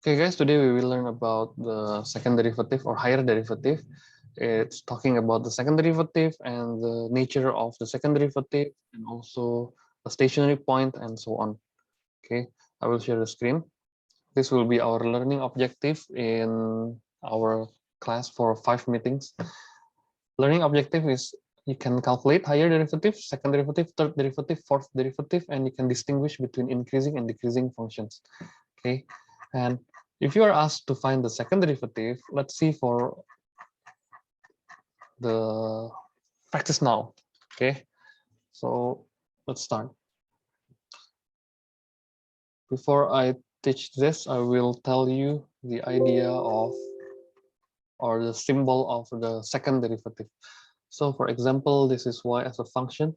Okay, guys, today we will learn about the second derivative or higher derivative. It's talking about the second derivative and the nature of the second derivative and also a stationary point and so on. Okay, I will share the screen. This will be our learning objective in our class for 5 meetings. Learning objective is you can calculate higher derivative, second derivative, third derivative, fourth derivative, and you can distinguish between increasing and decreasing functions. Okay, and if you are asked to find the second derivative, let's see for the practice now. Okay, so let's start. Before I teach this, I will tell you the idea of or the symbol of the second derivative. So for example, this is y as a function.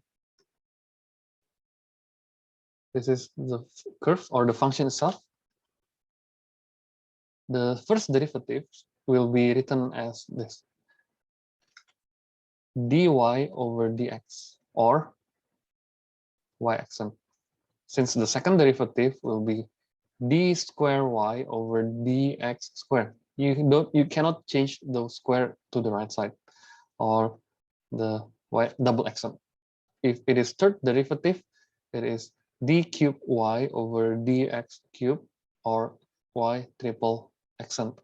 This is the curve or the function itself. The first derivative will be written as this: dy over dx or y accent. Since the second derivative will be d square y over dx square. You cannot change the square to the right side or the y double accent. If it is third derivative, it is d cube y over dx cube or y triple accent.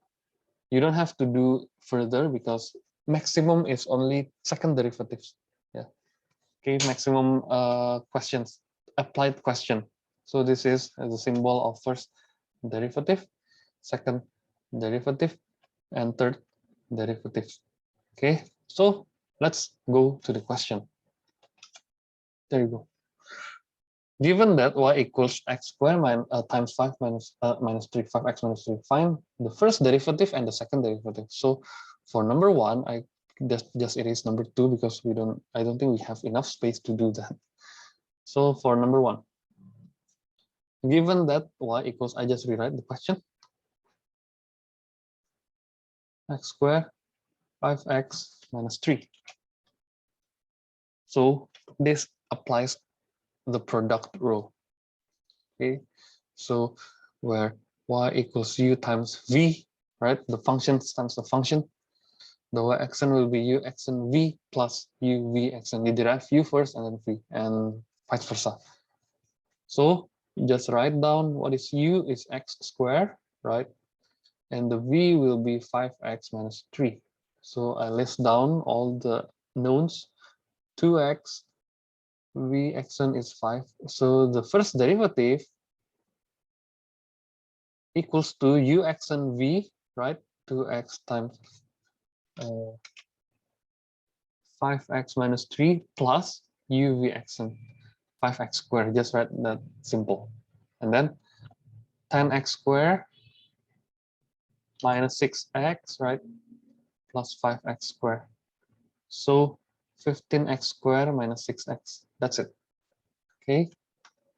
You don't have to do further because maximum is only second derivatives. Yeah. Okay, maximum questions, applied question. So this is the symbol of first derivative, second derivative, and third derivative. Okay, so let's go to the question. There you go. Given that y equals x squared times 5 minus 3, 5x minus 3, find the first derivative and the second derivative. So for number 1, I just erase number 2 because I don't think we have enough space to do that. So for number 1, given that y equals, I just rewrite the question, x squared 5x minus 3. So this applies the product rule. Okay, so where y equals u times v, right? The function times the function. The y accent will be u accent v plus u v accent. You derive u first and then v, and vice versa. So just write down what is u is x squared, right? And the v will be 5x minus 3. So I list down all the knowns. 2x, v accent is 5. So the first derivative equals to u accent v, right? 2x times 5x minus 3 plus uv accent 5x squared. Just write that simple. And then 10x squared minus 6x, right? Plus 5x squared. So 15x squared minus 6x. That's it. Okay.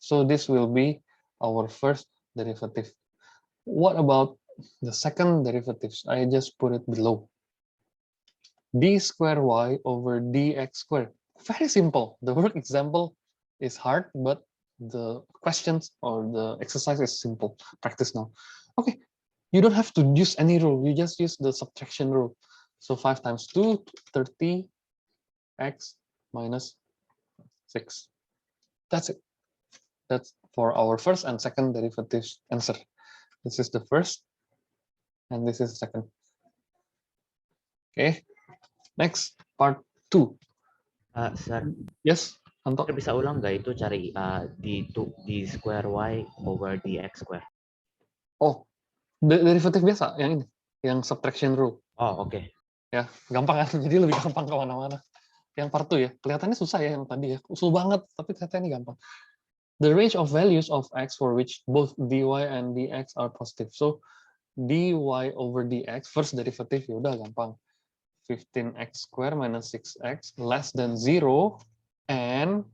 So this will be our first derivative. What about the second derivatives? I just put it below. D squared y over dx squared. Very simple. The work example is hard, but the questions or the exercise is simple. Practice now. Okay, you don't have to use any rule. You just use the subtraction rule. So 5 times 2, 30 x minus 6. That's it. That's for our first and second derivatives answer. This is the first, and this is the second. Okay, next, part 2. Sir, Yes, sir, Anto? bisa ulang nggak itu cari d square y over dx square? Oh, derivatif biasa yang ini, yang subtraction rule. Oh, oke. Ya, gampang kan? Jadi lebih gampang kemana-mana. Yang part 2 ya, kelihatannya susah ya yang tadi ya, usul banget, tapi ternyata ini gampang. The range of values of x for which both dy and dx are positive. So dy over dx, first derivative ya udah gampang. 15x squared minus 6x less than 0 and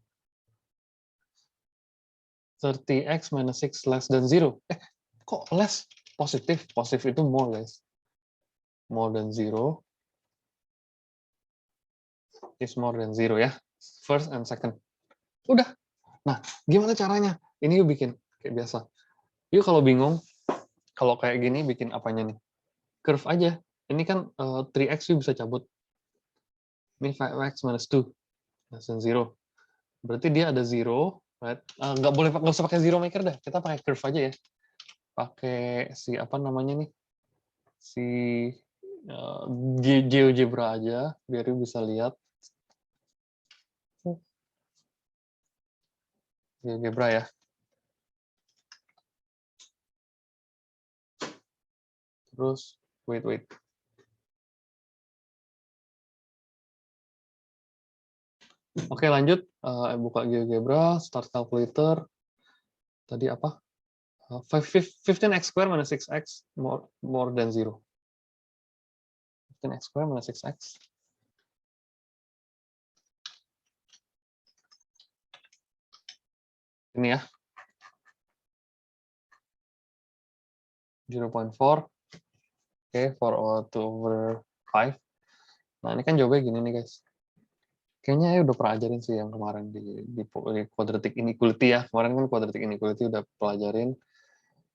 30x minus 6 less than 0. Kok less? Positif. Positif itu more, guys. More than 0 is more than 0 ya. First and second. Udah. Nah, gimana caranya? Ini yuk bikin kayak biasa. Yuk kalau bingung, Kalau kayak gini bikin apanya nih? Curve aja. Ini kan 3x bisa cabut. Ini 5x minus 2. Less than 0. Berarti dia ada 0. Right? Nggak usah pakai zero maker dah. Kita pakai curve aja ya. Pakai si apa namanya nih? Si GeoGebra aja. Biar bisa lihat. GeoGebra ya. Terus, wait. Oke, lanjut. Buka GeoGebra, start calculator. Tadi apa? 15x square minus 6x more than 0. 15x square minus 6x. Ini ya. 0.4. Oke, 4/2/5. Nah, ini kan jawabannya gini nih, guys. Kayaknya ya udah pernah ajarin sih yang kemarin di quadratic inequality ya. Kemarin kan quadratic inequality udah pelajarin.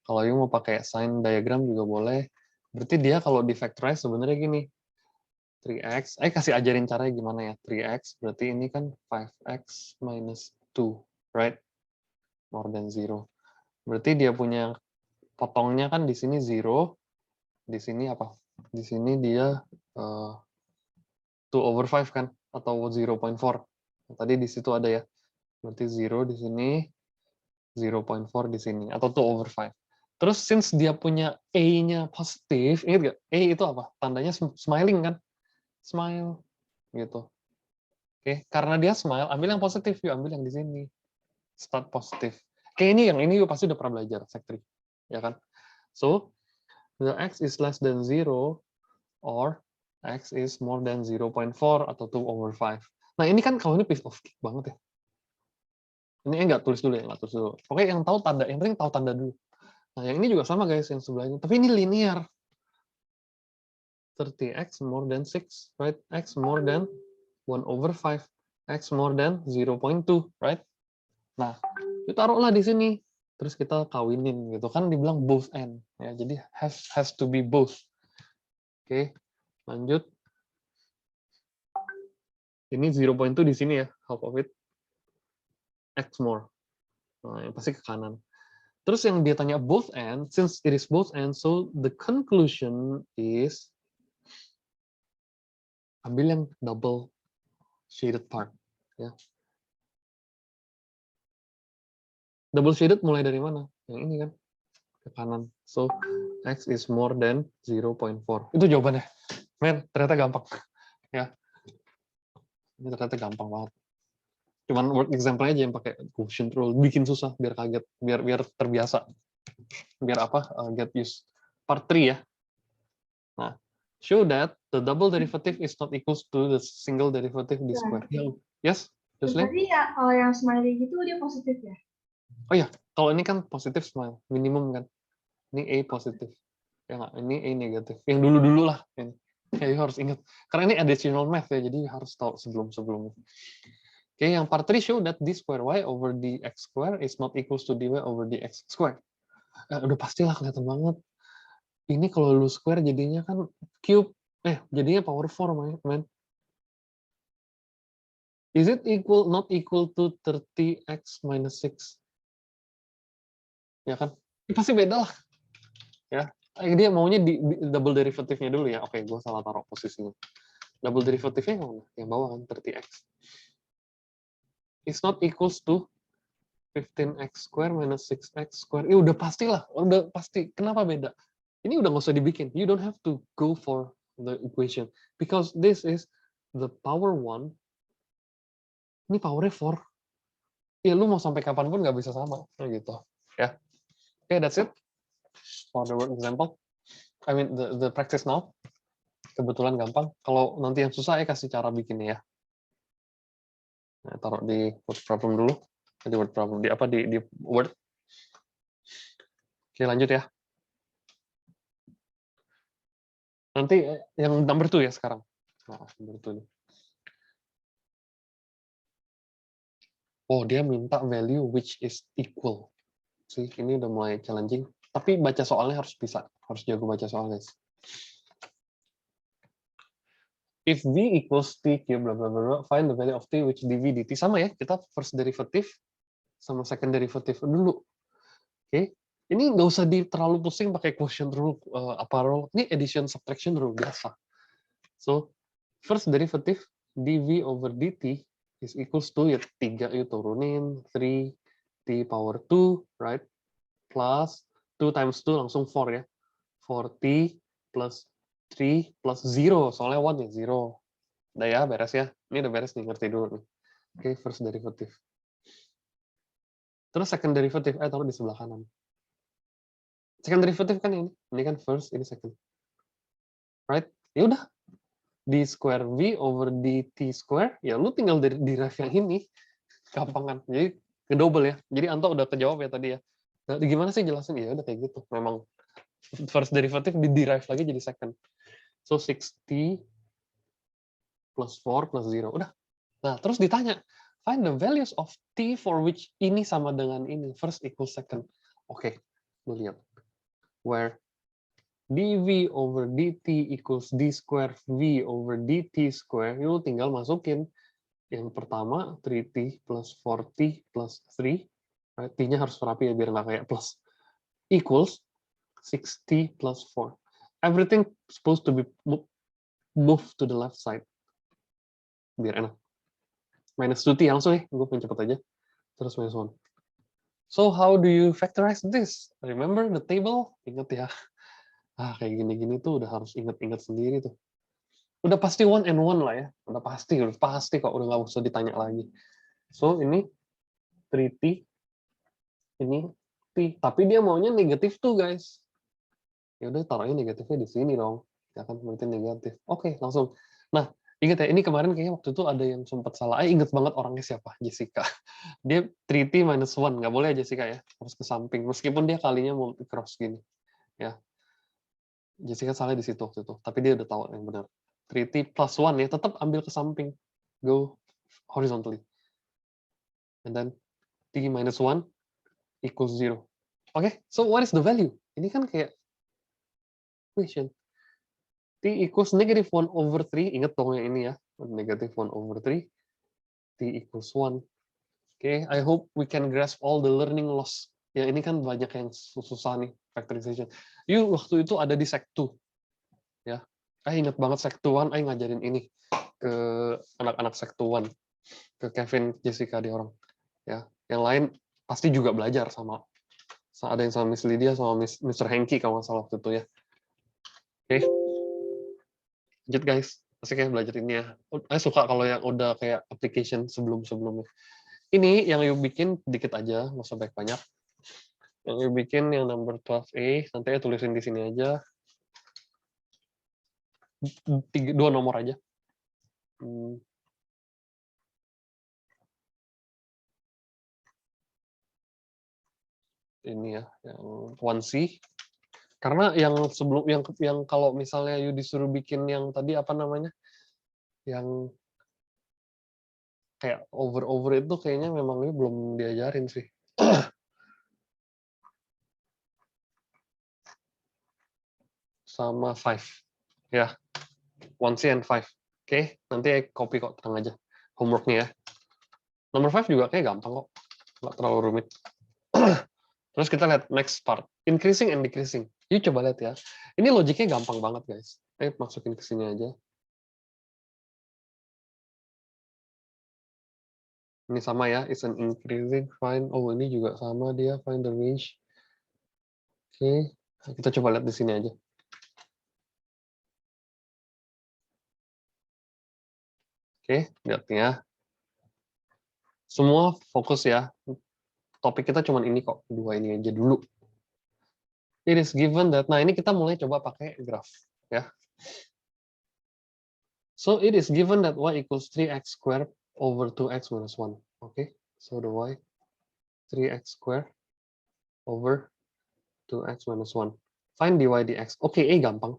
Kalau you mau pakai sign diagram juga boleh. Berarti dia kalau di factorize sebenarnya gini. 3x, kasih ajarin caranya gimana ya. 3x, berarti ini kan 5x minus 2, right? More than 0. Berarti dia punya potongnya kan di sini 0, di sini apa? Di sini dia 2/5 kan, atau 0.4. Tadi di situ ada ya. Berarti 0 di sini, 0.4 di sini, atau 2/5. Terus since dia punya A-nya positif, ingat nggak? A itu apa? Tandanya smiling kan? Smile gitu. Oke, karena dia smile, ambil yang positif, yuk ambil yang di sini. Start positif. Oke, ini yuk pasti udah pernah belajar sec 3, ya kan? So, the x is less than 0 or x is more than 0.4 atau 2/5. Nah, ini kan kalau ini piece of cake banget ya. Ini nggak tulis dulu ya, nggak tulis dulu. Oke, yang tahu tanda, yang penting tahu tanda dulu. Nah, yang ini juga sama guys, yang sebelahnya. Tapi ini linear. 30x more than 6, right? X more than 1/5. X more than 0.2, right? Nah, itu taruhlah di sini. Terus kita kawinin gitu kan, dibilang both end ya. Jadi has to be both. Oke, lanjut. Ini 0.2 di sini ya, half of it. X more. Nah, yang pasti ke kanan. Terus yang dia tanya both end, since it is both end, so the conclusion is ambil yang double shaded part. Ya. Double shaded mulai dari mana? Yang ini kan, ke kanan. So, X is more than 0.4. Itu jawabannya. Men, ternyata gampang. Ya, ini ternyata gampang banget. Cuman word example aja yang pakai quotient rule, bikin susah, biar kaget, biar terbiasa. Biar apa? Get used. Part 3 ya. Nah, show that the double derivative is not equals to the single derivative d square. Yes, Jocelyn? Berarti ya kalau yang smiley gitu dia positif ya? Oh ya, kalau ini kan positif smile, minimum kan. Ini A positif. Ya nggak, ini A negatif. Yang dulu-dulu lah. Ini. Ya, harus ingat. Karena ini additional math ya, jadi harus tahu sebelum-sebelumnya. Oke, yang part 3 show that d square y over dx square is not equals to dy over dx square. Udah pastilah kelihatan banget. Ini kalau lu square jadinya kan cube. Jadinya power 4, man. Is it not equal to 30x minus 6? Ya kan? Pasti beda lah. Ya. Dia maunya di double derivative-nya dulu ya. Oke, gue salah taruh posisinya. Double derivative-nya yang mana? Yang bawah kan, 30x. It's not equals to 15x square minus 6x square. Udah pastilah. Udah pasti. Kenapa beda? Ini udah nggak usah dibikin. You don't have to go for the equation. Because this is the power 1. Ini power-nya 4. Ya, lu mau sampai kapanpun nggak bisa sama. Gitu. Ya. Oke, that's it. For the word example. I mean, the practice now. Kebetulan gampang. Kalau nanti yang susah, kasih cara bikinnya ya. Nah, taruh di word problem dulu. Di word problem. Di apa? Di word. Oke, lanjut ya. Nanti yang number 2 ya sekarang. Nah, number 2 nih. Oh, dia minta value which is equal. Sih, ini udah mulai challenging. Tapi baca soalnya harus bisa, harus jago baca soal, guys. If v equals t cube, bla bla bla, find the value of t which dv dt. Sama ya, kita first derivative sama second derivative dulu. Oke, ini nggak usah terlalu pusing pakai quotient rule, apa rule. Ini addition subtraction rule biasa. So, first derivative dv over dt is equals to, ya 3 yuk turunin, 3t power 2, right? Plus 2 times 2 langsung 4 ya. 4t plus 3 plus 0, soalnya 1 ya 0. Udah ya, beres ya. Ini udah beres nih, ngerti dulu nih. Oke, first derivative. Terus second derivative, taruh di sebelah kanan. Second derivative kan ini kan first, ini second. Right? Ya udah, d square v over dt square, ya lu tinggal derive yang ini. Gampangan. Jadi ke double ya. Jadi Anto udah kejawab ya tadi ya. Nah, gimana sih jelasin? Ya udah kayak gitu. Memang first derivative di derive lagi jadi second. So 6t plus 4 plus 0. Udah. Nah, terus ditanya, find the values of t for which ini sama dengan ini. First equals second. Oke, lu lihat. Where dv over dt equals d square v over dt square, lu tinggal masukin yang pertama 3t plus 4t plus 3. Right? T-nya harus rapi ya biar nggak kayak plus. Equals 6t plus 4. Everything supposed to be moved to the left side. Biar enak. Minus 2t langsung ya, gue pengen cepet aja. Terus minus 1. So how do you factorize this? Remember the table? Ingat ya. Kayak gini-gini tuh udah harus ingat-ingat sendiri tuh. Udah pasti 1 and 1 lah ya. Udah pasti kok. Udah nggak usah ditanya lagi. So ini 3t, ini t. Tapi dia maunya negatif tuh guys. Ya udah taruhnya negatifnya di sini dong. Ya kan berarti negatif. Oke, langsung. Nah, ingat ya, ini kemarin kayaknya waktu itu ada yang sempat salah. Ingat banget orangnya siapa? Jessica. Dia 3t minus 1. Nggak boleh Jessica ya. Harus ke samping. Meskipun dia kalinya mau cross gini. Ya. Jessica salah di situ waktu itu. Tapi dia udah tahu yang benar. 3t plus 1 ya. Tetap ambil ke samping. Go horizontally. And then t minus 1 equals 0. Oke, so what is the value? Ini kan kayak equation. T equals negative 1 over 3. Ingat dong yang ini ya. Negative 1 over 3. T equals 1. Okay, I hope we can grasp all the learning loss. Ya, ini kan banyak yang susah nih, factorization. Yuk, waktu itu ada di Sec 2. Ya, ingat banget Sec 1, ngajarin ini ke anak-anak Sec 1. Ke Kevin, Jessica, dia orang. Ya, yang lain pasti juga belajar sama ada yang sama Miss Lydia sama Mr. Henky kalau nggak salah waktu itu ya. Oke. Lanjut guys. Asik ya belajar ini ya. Saya suka kalau yang udah kayak application sebelum-sebelumnya. Ini yang you bikin dikit aja, nggak usah banyak-banyak. Yang you bikin yang number 12A, nanti ya tulisin di sini aja. 2 nomor aja. Ini ya, yang 1C. Karena yang sebelum yang kalau misalnya you disuruh bikin yang tadi apa namanya? Yang kayak over itu kayaknya memang you belum diajarin sih. Sama 5. Ya. 1C and 5. Oke, nanti copy kok, tenang aja. Homework-nya ya. Nomor 5 juga kayak gampang kok. Nggak terlalu rumit. Terus kita lihat next part. Increasing and decreasing. Yuk coba lihat ya. Ini logiknya gampang banget, guys. Masukin ke sini aja. Ini sama ya. It's an increasing. Find. Oh, ini juga sama dia. Find the range. Oke. Kita coba lihat di sini aja. Oke, lihat ya. Semua fokus ya. Topik kita cuma ini kok. 2 ini aja dulu. It is given that. Nah, ini kita mulai coba pakai graph. Ya. So, it is given that y equals 3x squared over 2x minus 1. Okay. So, the y 3x squared over 2x minus 1. Find dy dx. Oke, gampang.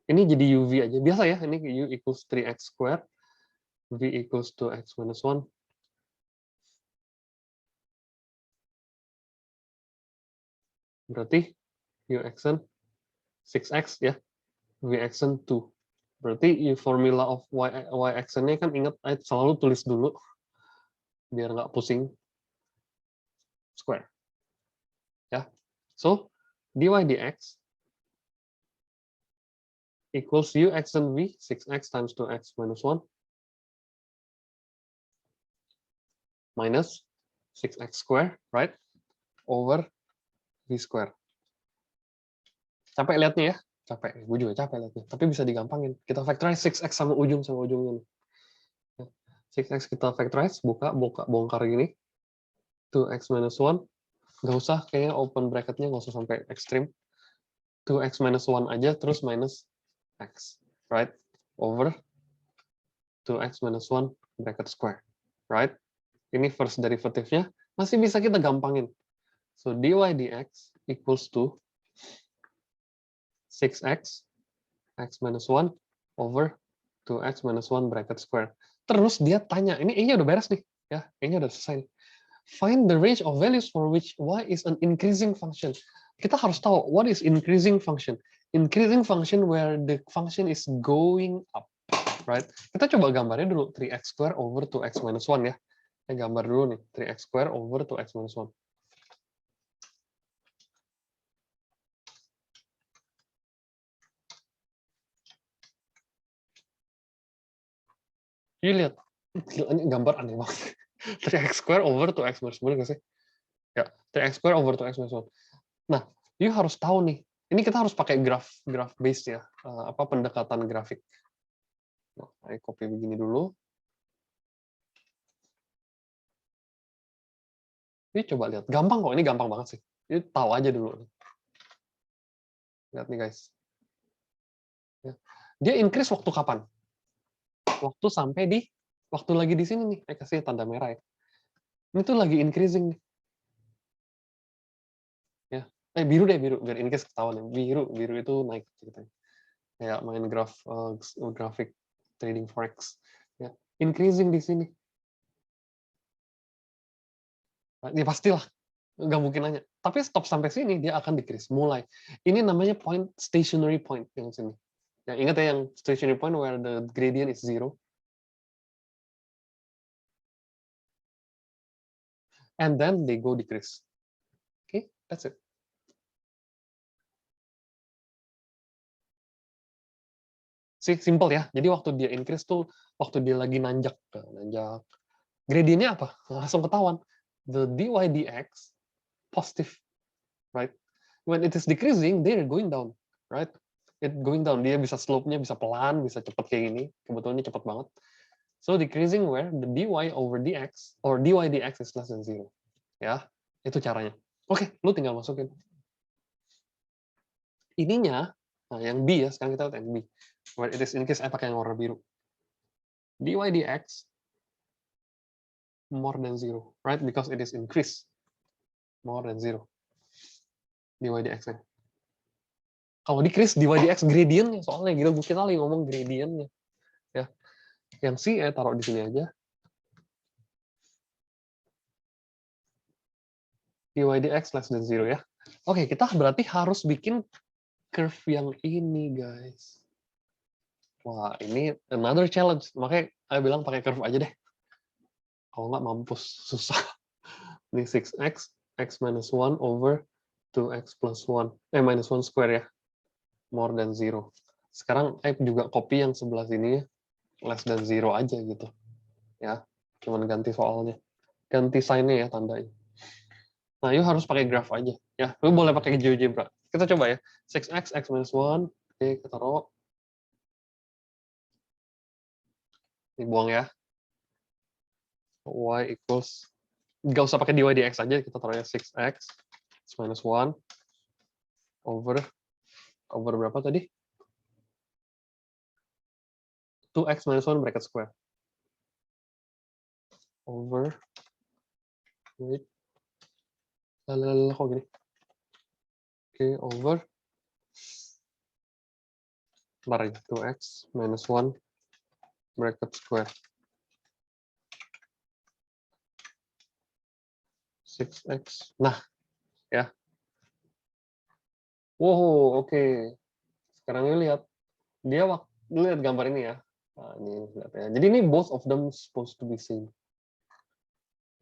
Ini jadi uv aja. Biasa ya, ini u equals 3x squared. V equals 2x minus 1. Berarti U action 6x ya, V action 2. Berarti formula of y action-nya kan ingat selalu tulis dulu biar nggak pusing. Square. Ya. So, dy dx equals U action V 6x times 2x minus 1 minus 6x square, right? Over V square. Capek lihatnya ya? Capek. Gue juga capek lihatnya. Tapi bisa digampangin. Kita factorize 6x sama ujungnya. 6x kita factorize, bongkar gini. 2x minus 1. Nggak usah, kayaknya open bracketnya nggak usah sampai ekstrim. 2x minus 1 aja, terus minus x. Right? Over 2x minus 1 bracket square. Right? Ini first derivative-nya. Masih bisa kita gampangin. So, dy dx equals to 6x x minus 1 over 2x minus 1 bracket square. Terus dia tanya, ini E-nya udah beres nih. Ya, E-nya udah selesai. Find the range of values for which y is an increasing function. Kita harus tahu, what is increasing function? Increasing function where the function is going up. Right? Kita coba gambarnya dulu, 3x square over 2x minus 1 ya. Saya gambar dulu nih, 3x square over 2x minus 1. Jadi lihat, ini gambar aneh banget. 3x square over 2x minus 1 nggak sih? Ya, 3x square over 2x minus 1. Nah, you harus tahu nih, ini kita harus pakai graph based ya, pendekatan grafik. Nah, saya copy begini dulu. Ini coba lihat, gampang kok, ini gampang banget sih. Ini tahu aja dulu. Lihat nih guys. Ya. Dia increase waktu kapan? Waktu sampai di, waktu lagi di sini nih, saya kasih tanda merah ya. Ini tuh lagi increasing nih. Ya, biru deh, biru, biar in case ketahuan ya. Biru itu naik ceritanya. Kayak main grafik trading forex. Ya, increasing di sini. Ya pastilah, nggak mungkin nanya. Tapi stop sampai sini, dia akan decrease. Mulai. Ini namanya point stationary point yang sini. Yang ingat ya, yang stationary point where the gradient is 0. And then they go decrease. Okay, that's it. Simple ya. Jadi waktu dia increase tuh, waktu dia lagi nanjak. Gradientnya apa? Langsung ketahuan. The dy dx positive, right? When it is decreasing, they're going down, right? It going down. Dia bisa slope-nya bisa pelan, bisa cepat kayak gini. Kebetulan ini cepat banget. So decreasing where the dy over dx or dy dx is less than 0. Ya, itu caranya. Oke, lu tinggal masukin. Ininya, nah yang B ya, sekarang kita lihat yang B. Where it is increase, pakai yang warna biru. Dy dx more than 0, right? Because it is increase more than 0. Dy dx-nya. Kalau decrease, dy dx gradientnya, soalnya gitu, kita lagi ngomong gradientnya. Ya. Yang C taruh di sini aja. Dy dx less than 0 ya. Oke, kita berarti harus bikin curve yang ini, guys. Wah, ini another challenge. Makanya saya bilang pakai curve aja deh. Kalau nggak mampus, susah. Ini 6x, x minus 1 over 2x plus 1. Minus 1 square ya. More than 0. Sekarang saya juga copy yang sebelah sini ya. Less than 0 aja gitu. Ya, cuman ganti soalnya. Ganti sign-nya ya, tandanya. Nah, yuk harus pakai graph aja. Ya, lu boleh pakai GeoGebra. Kita coba ya. 6x, x minus 1. Oke, kita taruh. Ini buang ya. Y equals, nggak usah pakai dy dx aja, kita taruhnya 6x, x minus 1, over berapa tadi? 2x minus 1 bracket square. Over, wait, kok gini? Oke, over, bentar ya, 2x minus 1 bracket square. 6x, nah, ya. Wow, oke. Sekarang yuk lihat. Dia lihat gambar ini ya. Nah, ini lihat ya. Jadi ini both of them supposed to be same.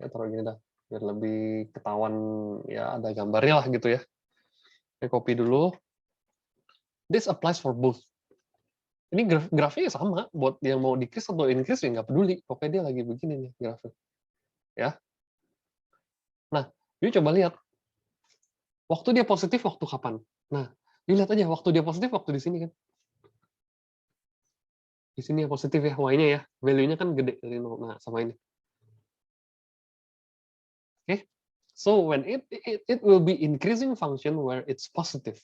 Ya, taruh gini dah. Biar lebih ketahuan ya ada gambarnya lah gitu ya. Saya copy dulu. This applies for both. Ini grafnya sama. Buat yang mau decrease atau increase ya nggak peduli. Pokoknya dia lagi begini nih grafnya. Ya. Nah, yuk coba lihat. Waktu dia positif, waktu kapan? Nah, yuk lihat aja. Waktu dia positif, waktu di sini kan. Di sini ya positif ya, y-nya ya. Value-nya kan gede dari 0. Nah, sama ini. Okay. So when it will be increasing function where it's positive.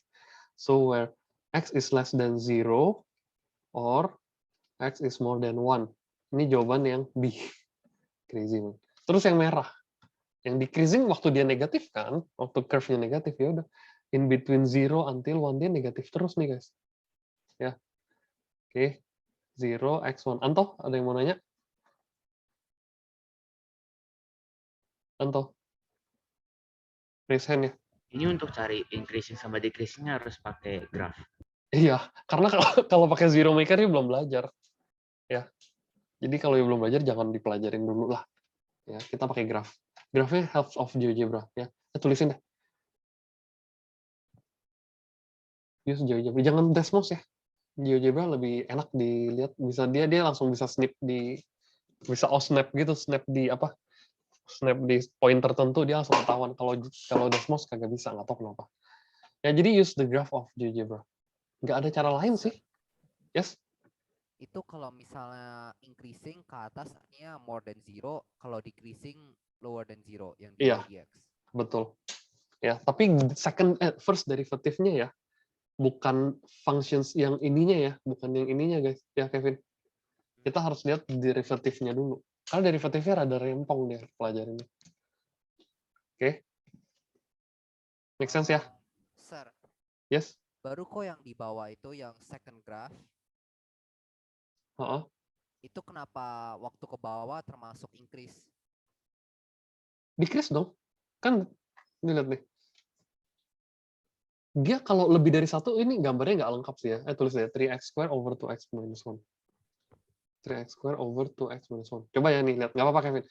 So where x is less than 0 or x is more than 1. Ini jawaban yang B. Decreasing. Terus yang merah. Yang decreasing waktu dia negatif kan, waktu curve-nya negatif ya udah. In between 0 until 1 dia negatif terus nih guys. Ya. Oke. 0 x1. Anto, ada yang mau nanya? Anto. Raise hand ya. Ini untuk cari increasing sama decreasing-nya harus pakai graph. Iya, karena kalau pakai zero maker ini belum belajar. Ya. Jadi kalau belum belajar jangan dipelajarin dulu lah. Ya, kita pakai graph. Grafnya helps of GeoGebra ya. Tulisin deh. Use GeoGebra. Jangan Desmos ya. GeoGebra lebih enak dilihat, bisa dia langsung bisa snip di bisa snap gitu, snap di apa? Snap di poin tertentu dia langsung ketahuan. Kalau Desmos kagak bisa, nggak tahu kenapa. Ya jadi use the graph of GeoGebra. Nggak ada cara lain sih. Yes. Itu kalau misalnya increasing ke atasnya more than 0, kalau decreasing lower than 0 yang dy Iya, dx. betul. Ya, tapi first derivative-nya ya, bukan functions yang ininya ya, bukan yang ininya guys. Ya Kevin. Kita harus lihat derivatifnya dulu. Karena derivatifnya rada rempong deh pelajarannya. Oke. Make sense ya? Sir, Yes? baru kok yang di bawah itu yang second graph, Heeh. itu kenapa waktu ke bawah termasuk increase? Decrease dong. Kan, lihat nih. Dia kalau lebih dari satu, ini gambarnya nggak lengkap sih ya. Tulis deh, 3x square over 2x minus 1. 3x square over 2x minus 1. Coba ya nih, lihat. Nggak apa-apa Kevin.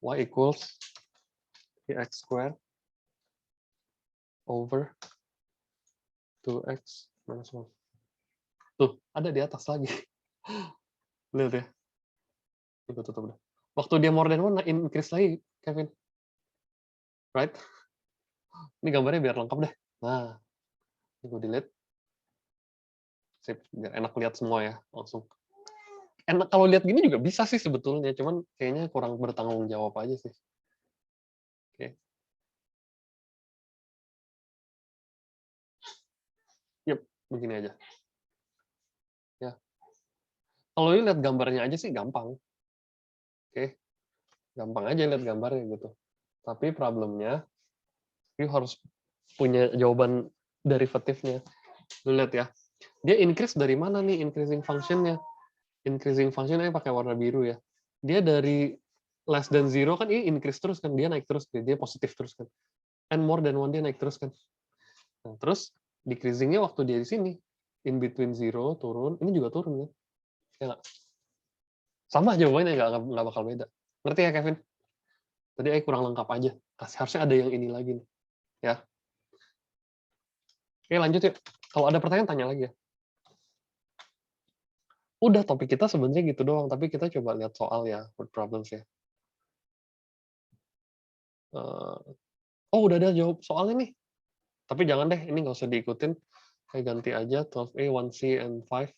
Y equals 3x square over 2x minus 1. Tuh, ada di atas lagi. Lihat ya. Itu tutup udah. Waktu dia more than 1, increase lagi, Kevin. Right? Ini gambarnya biar lengkap deh. Nah, ini gue delete. Sip, biar enak lihat semua ya, langsung. Enak kalau lihat gini juga bisa sih sebetulnya, cuman kayaknya kurang bertanggung jawab aja sih. Oke. Yep, begini aja. Ya. Kalau lu lihat gambarnya aja sih gampang. Oke. Gampang aja lihat gambarnya gitu. Tapi problemnya, lu harus punya jawaban derivatifnya. Lu lihat ya. Dia increase dari mana nih increasing function-nya? Increasing function-nya pakai warna biru ya. Dia dari less than 0 kan ini increase terus kan, dia naik terus, dia positif terus kan. And more than 1 dia naik terus kan. Nah, terus decreasing-nya waktu dia di sini, in between 0 turun, ini juga turun kan. Ya nggak? Sama jawabannya, nggak bakal beda. Ngerti ya Kevin? Tadi kurang lengkap aja. Harusnya ada yang ini lagi nih. Ya. Oke, lanjut yuk. Kalau ada pertanyaan tanya lagi ya. Udah topik kita sebenarnya gitu doang, tapi kita coba lihat soal ya, word problems ya. Oh, udah ada jawab soalnya nih. Tapi jangan deh, ini nggak usah diikutin. Saya ganti aja 12A, 1C, and 5.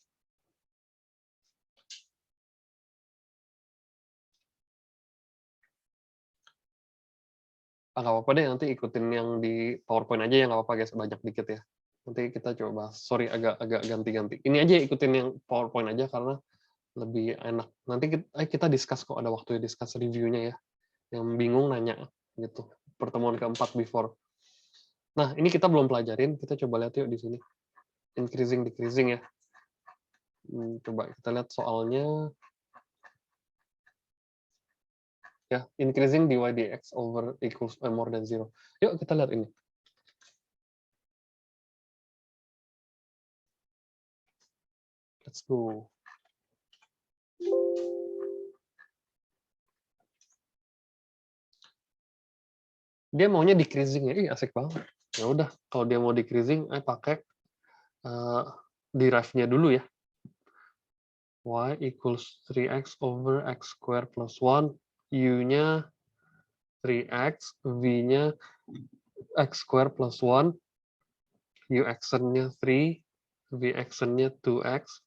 Nggak apa-apa deh, nanti ikutin yang di PowerPoint aja ya, nggak apa-apa guys, banyak dikit ya. Nanti kita coba, sorry agak ganti-ganti. Ini aja ikutin yang PowerPoint aja karena lebih enak. Nanti kita discuss kok, ada waktu discuss reviewnya ya. Yang bingung nanya gitu. Pertemuan keempat before. Nah, ini kita belum pelajarin, kita coba lihat yuk di sini. Increasing, decreasing ya. Coba kita lihat soalnya. Ya, increasing dy dx over equals more than 0. Yuk kita lihat ini. Let's go. Dia maunya decreasing ya, asik banget. Ya udah, kalau dia mau decreasing, pakai derive-nya dulu ya. Y equals 3x over x square plus 1, U-nya 3x, V-nya x square plus 1, U action-nya 3, V action-nya 2x,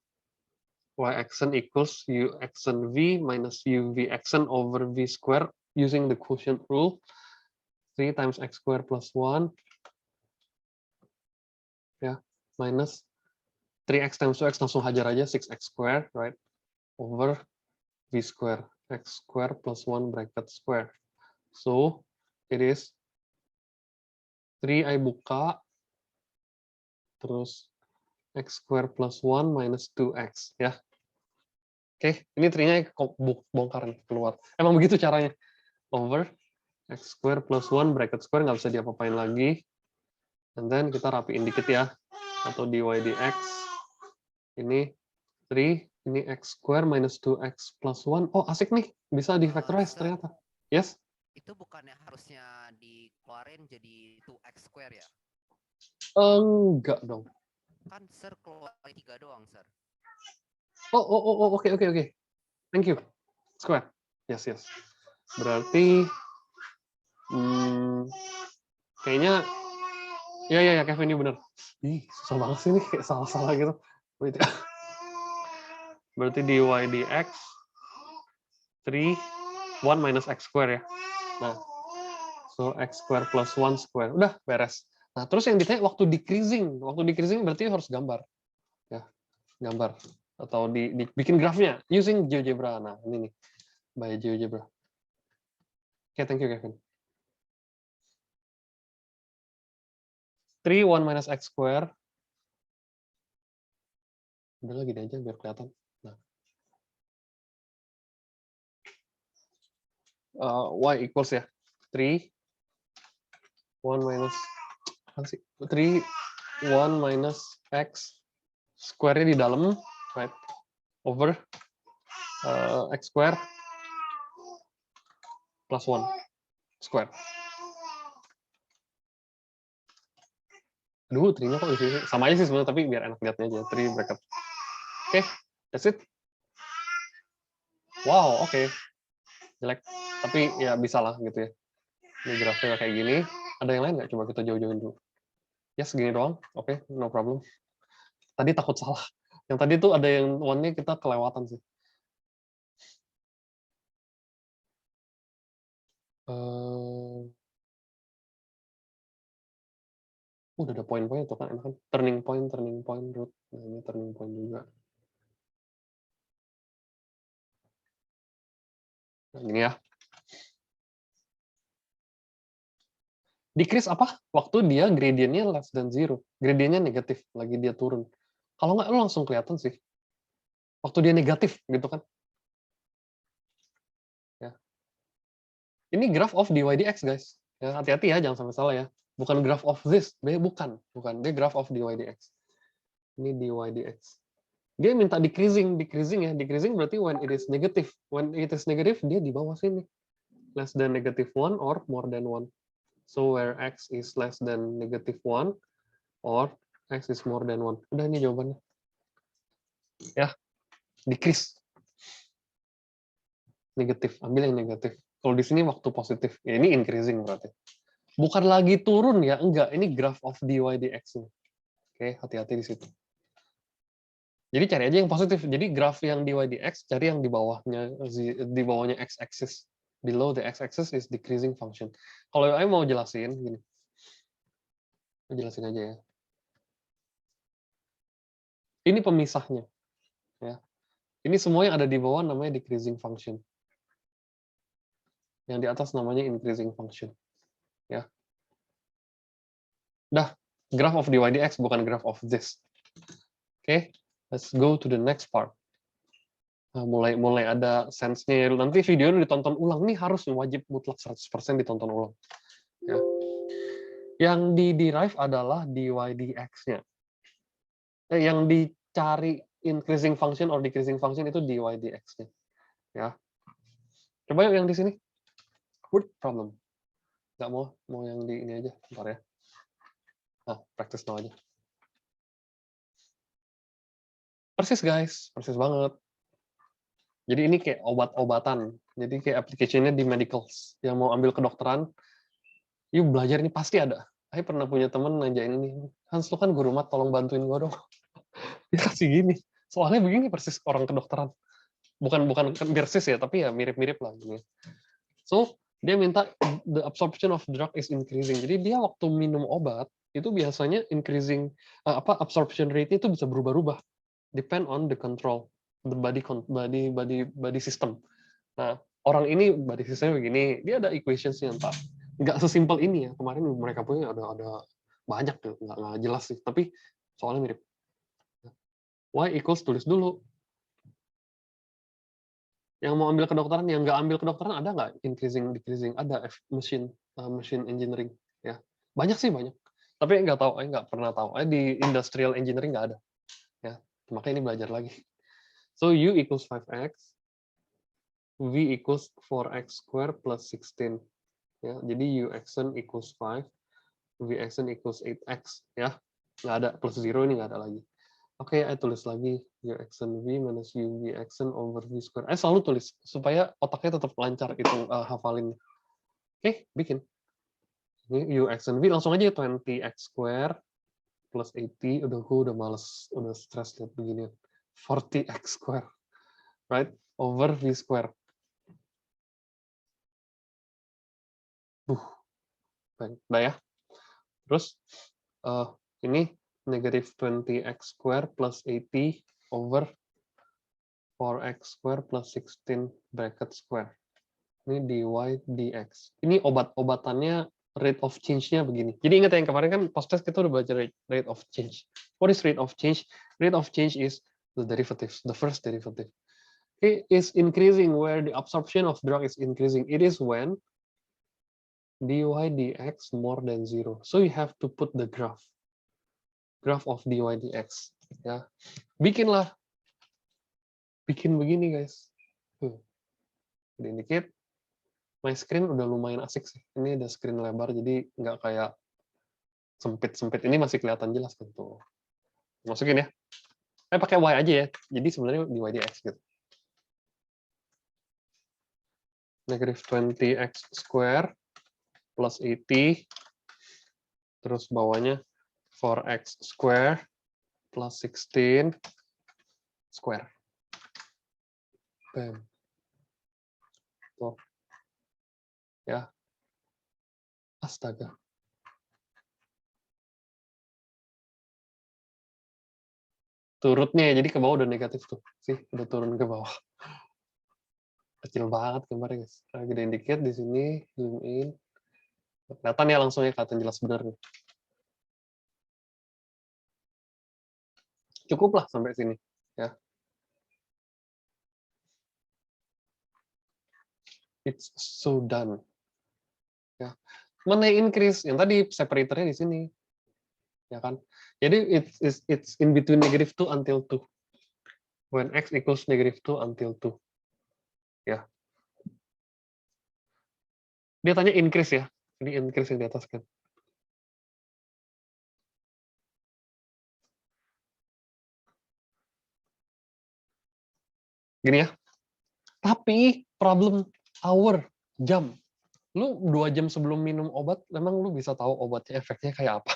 Y action equals U action V minus U V action over V square using the quotient rule. 3 times x square plus 1 ya minus 3x times 2x, langsung hajar aja 6x square, right, over v square, x square plus 1 bracket square. So it is 3i buka terus x square plus 1 minus 2x ya. Oke, ini 3-nya bongkar nih, keluar. Emang begitu caranya. Over x square plus 1 bracket square, nggak bisa diapa-apain lagi. And then kita rapiin dikit ya. Atau dy dx. Ini 3, ini x square minus 2x plus 1. Oh, asik nih. Bisa di factorize ternyata. Yes? Itu bukannya harusnya dikeluarin jadi 2x square ya? Enggak dong. Kan Sir keluar 3 doang, Sir. Oh, oke. Thank you. Square. Yes. Berarti kayaknya ya Kevin, ini bener. Ih, susah banget sih nih, kayak salah-salah gitu. Berarti dy dx 3 1 minus x square ya. Nah, so x square plus 1 square. Udah beres. Nah, terus yang ditanya waktu decreasing berarti harus gambar. Ya, gambar atau bikin grafnya using GeoGebra. Nah, ini nih. By GeoGebra. Oke, thank you Kevin. 3 1 minus x square. Udah lagi aja biar kelihatan. Nah. Y equals ya 3 1 minus 3 1 minus x square-nya di dalam, right, over x square plus 1 square. Aduh, 3-nya kok di sini sama aja sih sebenarnya, tapi biar enak lihatnya aja 3 bracket. Oke, that's it. Wow, oke. Jelek, tapi ya bisa lah gitu ya. Ini grafnya kayak gini. Ada yang lain nggak? Coba kita jauh-jauhin dulu. Ya, segini doang. Oke, no problem. Tadi takut salah. Yang tadi tuh ada yang one-nya kita kelewatan sih. Udah ada poin-poin tuh kan, enak kan? Turning point, root. Nah, ini turning point juga. Nah, ini ya. Decrease apa? Waktu dia gradientnya less than 0. Gradientnya negatif, lagi dia turun. Kalau nggak, lo langsung kelihatan sih. Waktu dia negatif, gitu kan. Ya. Ini graph of dy dx, guys. Ya, hati-hati ya, jangan sampai salah ya. Bukan graph of this, bukan. Dia graph of dy dx. Ini dy dx. Dia minta decreasing ya. Decreasing berarti when it is negative. When it is negative, dia di bawah sini. Less than negative 1 or more than 1. So where x is less than negative 1 or x is more than 1. Udah, ini jawabannya. Ya, decrease. Negatif, ambil yang negatif. Kalau di sini waktu positif, ya ini increasing berarti. Bukan lagi turun ya, enggak. Ini graph of dy dx. Oke, hati-hati di situ. Jadi cari aja yang positif. Jadi graph yang dy dx, cari yang di bawahnya x-axis. Below the x-axis is decreasing function. Kalau saya mau jelasin, gini. Jelasin aja ya. Ini pemisahnya. Ya. Ini semua yang ada di bawah namanya decreasing function. Yang di atas namanya increasing function. Ya. Dah, graph of dy dx bukan graph of this. Oke, let's go to the next part. Nah, mulai ada sense-nya. Nanti video ini ditonton ulang. Nih harus wajib mutlak 100% ditonton ulang. Ya. Yang di derive adalah dy dx-nya. Yang dicari increasing function or decreasing function itu dy dx-nya. Ya. Coba yuk yang di sini. Word problem. Nggak mau yang di ini aja, bentar ya. Nah, practice now aja. Persis guys, persis banget. Jadi ini kayak obat-obatan. Jadi kayak application-nya di medicals. Yang mau ambil kedokteran, yuk belajar ini pasti ada. Saya pernah punya temen nanyain ini, Hans lu kan guru mat, tolong bantuin gue dong. Dia kasih gini. Soalnya begini persis orang kedokteran. Bukan persis ya, tapi ya mirip-mirip lah. Gini. So, dia minta the absorption of drug is increasing. Jadi dia waktu minum obat, itu biasanya increasing, absorption rate itu bisa berubah-ubah. Depend on the control, the body system. Nah, orang ini body systemnya begini, dia ada equations-nya entah. Nggak sesimpel ini ya. Kemarin mereka punya ada banyak tuh, nggak jelas sih. Tapi soalnya mirip. Y equals tulis dulu. Yang mau ambil kedokteran, yang nggak ambil kedokteran ada nggak increasing, decreasing? Ada machine engineering ya. Banyak sih banyak. Tapi nggak pernah tahu. Di industrial engineering nggak ada. Ya, makanya ini belajar lagi. So U equals 5x, V equals 4x square plus 16. Ya, jadi UXN equals 5, VXN equals 8x. Ya, nggak ada plus 0 ini nggak ada lagi. Oke, saya tulis lagi UXN V minus UVXN over V square. Saya selalu tulis supaya otaknya tetap lancar itu hafalin. Oke, bikin. Ini UXN V langsung aja 20x square plus 80. Gue udah males, udah stres lihat begini. 40x square, right? Over V square. Udah ya. Terus ini negative 20x square plus 80 over 4x square plus 16 bracket square. Ini dy dx. Ini obat-obatannya rate of change-nya begini. Jadi ingat yang kemarin kan post-test kita udah belajar rate of change. What is rate of change? Rate of change is the derivatives, the first derivative. It is increasing where the absorption of drug is increasing. It is when dy dx more than 0. So you have to put the graph of dy dx. Ya, bikin begini guys. Gedein dikit. My screen udah lumayan asik sih. Ini ada screen lebar, jadi nggak kayak sempit-sempit. Ini masih kelihatan jelas kan tuh. Masukin ya. Pakai y aja ya. Jadi sebenarnya dy dx gitu. Negative 20x square plus 80. Terus bawahnya 4x square plus 16 square. Bam. Tuh. Ya. Astaga. Turutnya, jadi ke bawah udah negatif tuh. Sih, udah turun ke bawah. Kecil banget gambarnya, guys. Nah, gedein dikit di sini, zoom in. Kelihatan ya langsung ya, kelihatan jelas benar nih. Cukup lah sampai sini. Ya. It's so done. Ya. Mana increase? Yang tadi separatornya di sini. Ya kan? Jadi it's in between negative 2 until 2. When x equals negative 2 until 2. Ya. Dia tanya increase ya. Ini increase yang di atas kan. Gini ya. Tapi problem hour, jam. Lu 2 jam sebelum minum obat, memang lu bisa tahu obatnya efeknya kayak apa.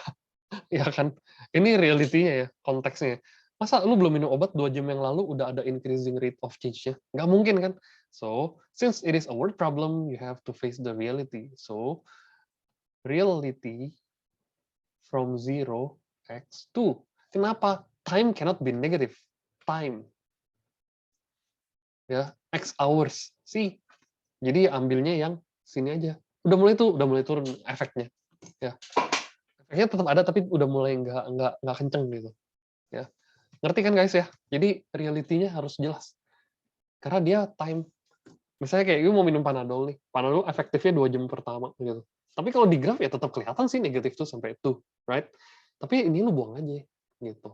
Ya kan? Ini realitinya ya, konteksnya. Masa lu belum minum obat 2 jam yang lalu udah ada increasing rate of change-nya? Nggak mungkin kan? So, since it is a word problem, you have to face the reality. So, reality from 0 x 2. Kenapa? Time cannot be negative. Time. Ya, x hours. See? Jadi ambilnya yang sini aja. Udah mulai turun efeknya. Ya. Efeknya tetap ada tapi udah mulai nggak kenceng gitu. Ya. Ngerti kan guys ya? Jadi realitinya harus jelas. Karena dia time. Misalnya kayak gue mau minum Panadol nih. Panadol efektifnya 2 jam pertama gitu. Tapi kalau di graf ya tetap kelihatan sih negatif tuh sampai itu, right? Tapi ini lu buang aja gitu.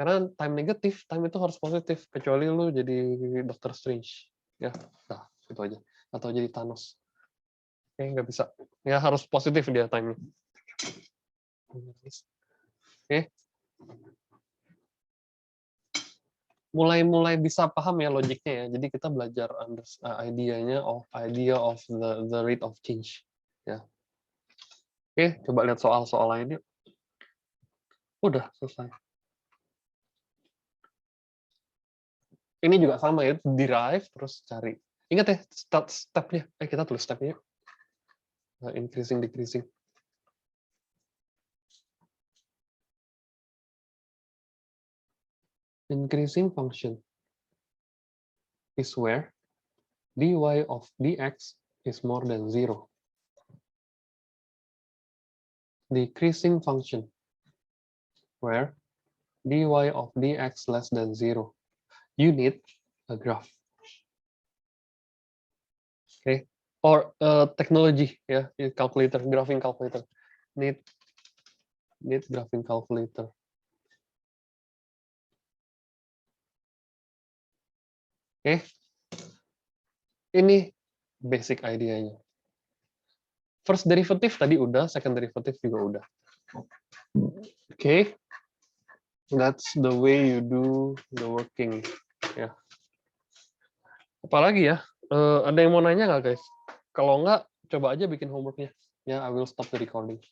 Karena time negatif, time itu harus positif, kecuali lu jadi Doctor Strange. Ya, nah, itu aja. Atau jadi Thanos. Oke, nggak bisa. Ya, harus positif dia time-nya. Oke. Mulai bisa paham ya logiknya ya. Jadi kita belajar idea of the rate of change. Ya. Oke, coba lihat soal-soal lainnya. Udah selesai. Ini juga sama ya, derive terus cari. Ingat ya step-nya. Kita tulis step-nya. Increasing, decreasing. Increasing function is where dy of dx is more than 0. Decreasing function where dy of dx less than 0. You need a graph. Okay, or technology ya, calculator, graphing calculator. Need graphing calculator. Oke, ini basic idenya. First derivative tadi udah, second derivative juga udah. Oke, that's the way you do the working. Ya. Apalagi ya? Ada yang mau nanya nggak guys? Kalau nggak, coba aja bikin homeworknya. Ya, I will stop the recording.